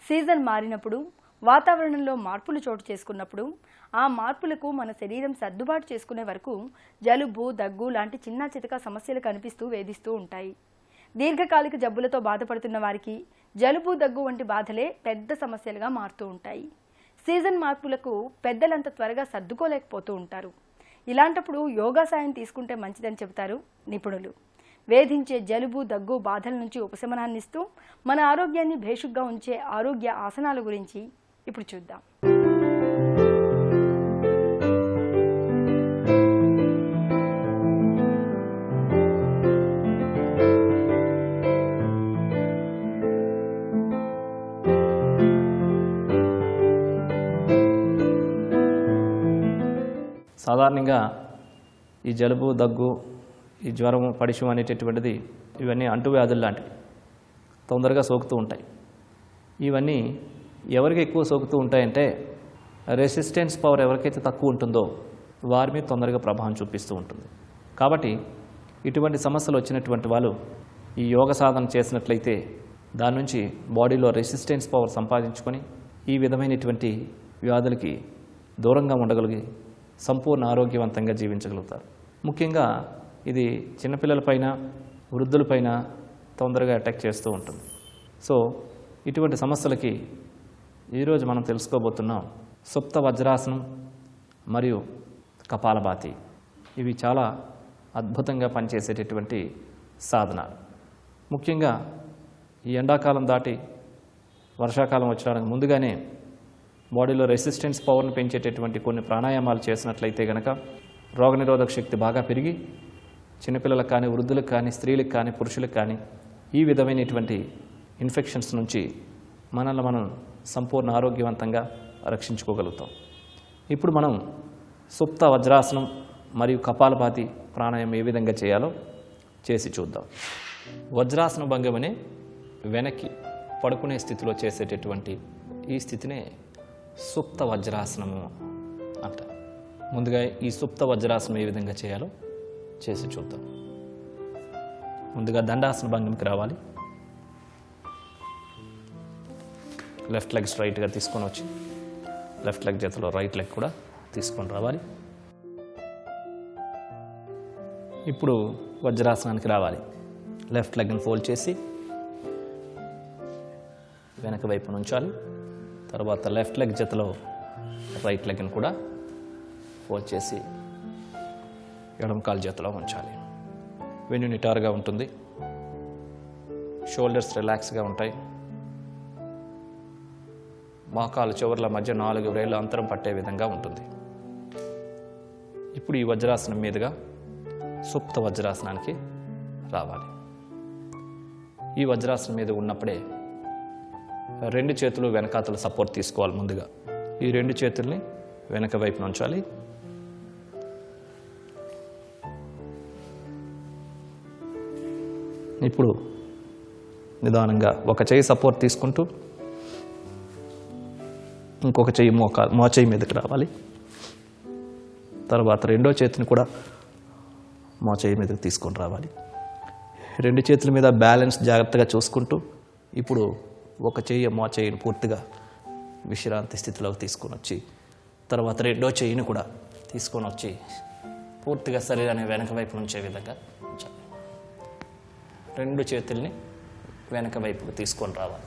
Season మారినప్పుడు, వాతావరణంలో మార్పులు చోటు చేసుకున్నప్పుడు ఆ మార్పులకు మన శరీరం సర్దుబాటు చేసుకునే వరకు జలుబు, దగ్గు లాంటి చిన్న చితక సమస్యలు కనిపిస్తూ వేధిస్తూ ఉంటాయి. దీర్ఘకాలిక జబ్బులతో బాధపడుతున్న వారికి జలుబు, దగ్గు వంటి బాధలే పెద్ద సమస్యలుగా మారుతూ ఉంటాయి. సీజన్ మార్పులకు పెద్దలంత త్వరగా సర్దుకోలేకపోతూ ఉంటారు. ఇలాంటప్పుడు యోగా సాయం తీసుకుంటే మంచిదని చెబుతారు నిపుణులు. వేధించే జలుబు, దగ్గు బాధల నుంచి ఉపశమనాన్నిస్తూ మన ఆరోగ్యాన్ని భేషుగ్గా ఉంచే ఆరోగ్య ఆసనాల గురించి ఇప్పుడు చూద్దాం. సాధారణంగా ఈ జలుబు, దగ్గు, ఈ జ్వరం, పడిశం అనేటటువంటిది ఇవన్నీ అంటువ్యాధులు లాంటివి, తొందరగా సోకుతూ ఉంటాయి. ఇవన్నీ ఎవరికి ఎక్కువ సోకుతూ ఉంటాయంటే రెసిస్టెన్స్ పవర్ ఎవరికైతే తక్కువ ఉంటుందో వారి మీద తొందరగా ప్రభావం చూపిస్తూ ఉంటుంది. కాబట్టి ఇటువంటి సమస్యలు వచ్చినటువంటి వాళ్ళు ఈ యోగ సాధన చేసినట్లయితే దాని నుంచి బాడీలో రెసిస్టెన్స్ పవర్ సంపాదించుకొని ఈ విధమైనటువంటి వ్యాధులకి దూరంగా ఉండగలిగి సంపూర్ణ ఆరోగ్యవంతంగా జీవించగలుగుతారు. ముఖ్యంగా ఇది చిన్నపిల్లలపైన, వృద్ధులపైన తొందరగా అటాక్ చేస్తూ ఉంటుంది. సో ఇటువంటి సమస్యలకి ఈరోజు మనం తెలుసుకోబోతున్నాం సుప్త వజ్రాసనం మరియు కపాలభాతి. ఇవి చాలా అద్భుతంగా పనిచేసేటటువంటి సాధనాలు. ముఖ్యంగా ఈ ఎండాకాలం దాటి వర్షాకాలం వచ్చడానికి ముందుగానే బాడీలో రెసిస్టెన్స్ పవర్ని పెంచేటటువంటి కొన్ని ప్రాణాయామాలు చేసినట్లయితే కనుక రోగనిరోధక శక్తి బాగా పెరిగి చిన్నపిల్లలకు కానీ, వృద్ధులకు కానీ, స్త్రీలకు కానీ, పురుషులకు కానీ ఈ విధమైనటువంటి ఇన్ఫెక్షన్స్ నుంచి మనల్ని మనం సంపూర్ణ ఆరోగ్యవంతంగా రక్షించుకోగలుగుతాం. ఇప్పుడు మనం సుప్త వజ్రాసనం మరియు కపాలభాతి ప్రాణాయామం ఏ విధంగా చేయాలో చేసి చూద్దాం. వజ్రాసన భంగమనే వెనక్కి పడుకునే స్థితిలో చేసేటటువంటి ఈ స్థితినే సుప్త వజ్రాసనము అంటారు. ముందుగా ఈ సుప్త వజ్రాసనం ఏ విధంగా చేయాలో చేసి చూద్దాం. ముందుగా దండాసన భంగిమకి రావాలి. లెఫ్ట్ లెగ్ స్ట్రైట్గా తీసుకొని వచ్చి లెఫ్ట్ లెగ్ చేతిలో రైట్ లెగ్ కూడా తీసుకొని రావాలి. ఇప్పుడు వజ్రాసనానికి రావాలి. లెఫ్ట్ లెగ్ని ఫోల్డ్ చేసి వెనక వైపు ఉంచాలి. తర్వాత లెఫ్ట్ లెగ్ జతలో రైట్ లెగ్ని కూడా ఫోల్డ్ చేసి ఎడమ కాలు చేతిలో ఉంచాలి. వెన్ను నిటారుగా ఉంటుంది. షోల్డర్స్ రిలాక్స్గా ఉంటాయి. మోకాలు చివర్ల మధ్య 4 వేళ్ల అంతరం పట్టే విధంగా ఉంటుంది. ఇప్పుడు ఈ వజ్రాసనం మీదుగా సుప్త వజ్రాసనానికి రావాలి. ఈ వజ్రాసనం మీద ఉన్నప్పుడే 2 చేతులు వెనకాతల సపోర్ట్ తీసుకోవాలి. ముందుగా ఈ 2 చేతుల్ని వెనక వైపు ఉంచాలి. ఇప్పుడు నిదానంగా ఒక చెయ్యి సపోర్ట్ తీసుకుంటూ ఇంకొక చెయ్యి మోచేయి మీదకి రావాలి. తర్వాత 2వ చేతిని కూడా మోచేయి మీదకి తీసుకొని రావాలి. 2 చేతుల మీద బ్యాలెన్స్ జాగ్రత్తగా చూసుకుంటూ ఇప్పుడు ఒక చెయ్యి మోచేయిని పూర్తిగా విశ్రాంతి స్థితిలోకి తీసుకొని వచ్చి తర్వాత 2వ చెయ్యిని కూడా తీసుకొని వచ్చి పూర్తిగా శరీరాన్ని వెనక వైపు ఉంచే విధంగా ఉంచాలి. 2 చేతుల్ని వెనక వైపుకు తీసుకొని రావాలి.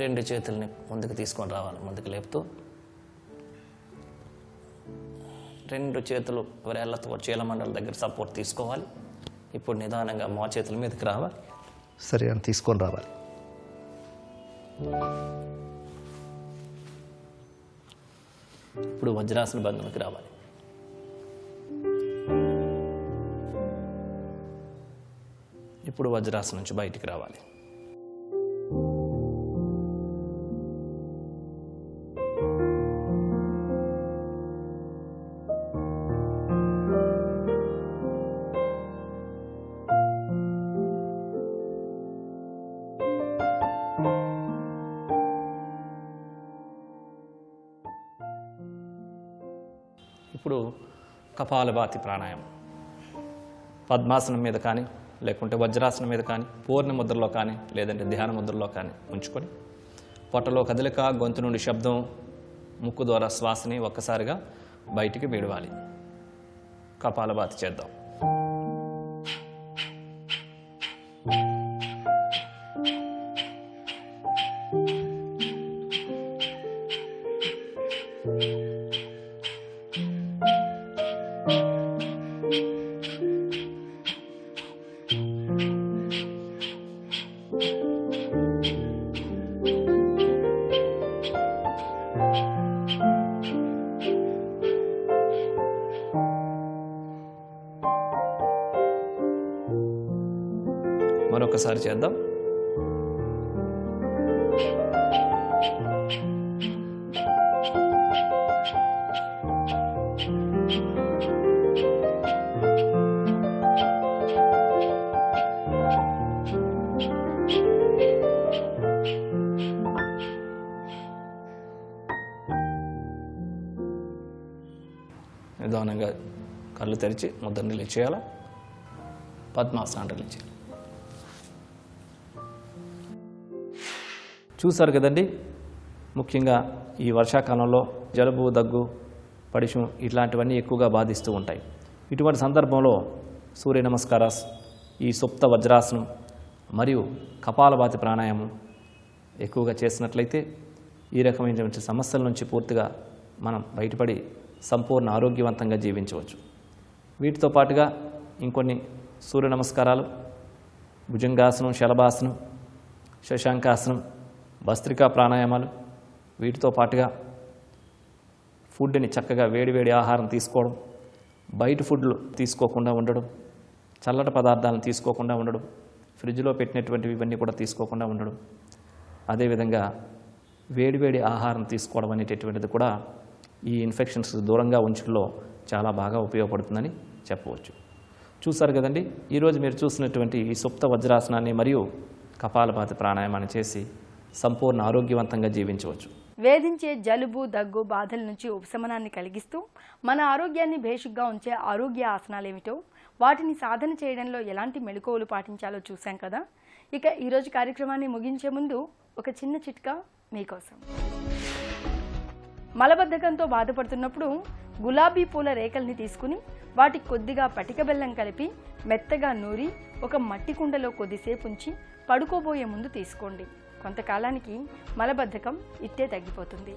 రెండు చేతుల్ని ముందుకు తీసుకొని రావాలి. ముందుకు లేపుతూ 2 చేతులు వేళ్లతో చీలమండల దగ్గర సపోర్ట్ తీసుకోవాలి. ఇప్పుడు నిదానంగా మో చేతుల మీదకి రావాలి. సరే అని తీసుకొని రావాలి. ఇప్పుడు వజ్రాసన భంగిమకి రావాలి. ఇప్పుడు వజ్రాసనం నుంచి బయటికి రావాలి. ఇప్పుడు కపాలభాతి ప్రాణాయామం. పద్మాసనం మీద కానీ, లేకుంటే వజ్రాసనం మీద కానీ, పూర్ణ ముద్రలో కానీ, లేదంటే ధ్యాన ముద్రలో కానీ ఉంచుకొని పొట్టలో కదలిక, గొంతు నుండి శబ్దం, ముక్కు ద్వారా శ్వాసని ఒక్కసారిగా బయటికి విడవాలి. కపాలభాతి చేద్దాం. మరొకసారి చేద్దాం. నిదానంగా కళ్ళు తెరిచి ముద్రని రిలీజ్ చేయాలి. పద్మాసనాన్ని రిలీజ్ చేయాలి. చూసారు కదండి, ముఖ్యంగా ఈ వర్షాకాలంలో జలుబు, దగ్గు, పడిశం ఇట్లాంటివన్నీ ఎక్కువగా బాధిస్తూ ఉంటాయి. ఇటువంటి సందర్భంలో సూర్య నమస్కారాస్, ఈ సుప్త వజ్రాసనం మరియు కపాలభాతి ప్రాణాయామం ఎక్కువగా చేసినట్లయితే ఈ రకమైనటువంటి సమస్యల నుంచి పూర్తిగా మనం బయటపడి సంపూర్ణ ఆరోగ్యవంతంగా జీవించవచ్చు. వీటితో పాటుగా ఇంకొన్ని సూర్య నమస్కారాలు, భుజంగాసనం, శలభాసనం, శశాంకాసనం, భస్త్రికా ప్రాణాయామాలు, వీటితో పాటుగా ఫుడ్ని చక్కగా వేడివేడి ఆహారం తీసుకోవడం, బయట ఫుడ్లు తీసుకోకుండా ఉండడం, చల్లటి పదార్థాలను తీసుకోకుండా ఉండడం, ఫ్రిడ్జ్లో పెట్టినటువంటివి ఇవన్నీ కూడా తీసుకోకుండా ఉండడం, అదేవిధంగా వేడివేడి ఆహారం తీసుకోవడం అనేటటువంటిది కూడా ఈ ఇన్ఫెక్షన్స్ దూరంగా ఉంచడంలో చాలా బాగా ఉపయోగపడుతుందని చెప్పవచ్చు. చూసారు కదండి, ఈరోజు మీరు చూసినటువంటి ఈ సుప్త వజ్రాసనాన్ని మరియు కపాలభాతి ప్రాణాయామాన్ని చేసి సంపూర్ణ ఆరోగ్యవంతంగా జీవించవచ్చు. వేధించే జలుబు, దగ్గు బాధల నుంచి ఉపశమనాన్ని కలిగిస్తూ మన ఆరోగ్యాన్ని భేషుగ్గా ఉంచే ఆరోగ్య ఆసనాలు ఏమిటో, వాటిని సాధన చేయడంలో ఎలాంటి మెళకువలు పాటించాలో చూశాం కదా. ఇక ఈరోజు కార్యక్రమాన్ని ముగించే ముందు ఒక చిన్న చిట్కా మీకోసం. మలబద్ధకంతో బాధపడుతున్నప్పుడు గులాబీ పూల రేకల్ని తీసుకుని వాటికి కొద్దిగా పటిక బెల్లం కలిపి మెత్తగా నూరి ఒక మట్టి కుండలో కొద్దిసేపు ఉంచి పడుకోబోయే ముందు తీసుకోండి. కొంతకాలానికి మలబద్ధకం ఇట్టే తగ్గిపోతుంది.